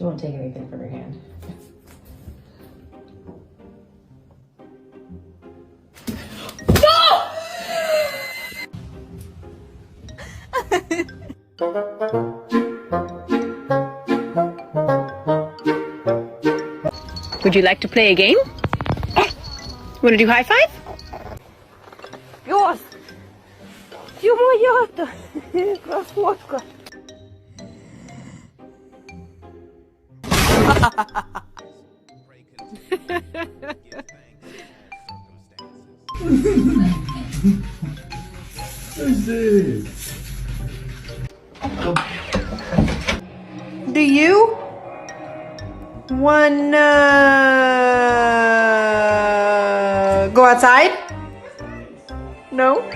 She won't take anything from your hand. Would you like to play a game? Want to do high five? Пес! Ты моя-то! Красотка! Do you wanna go outside? No?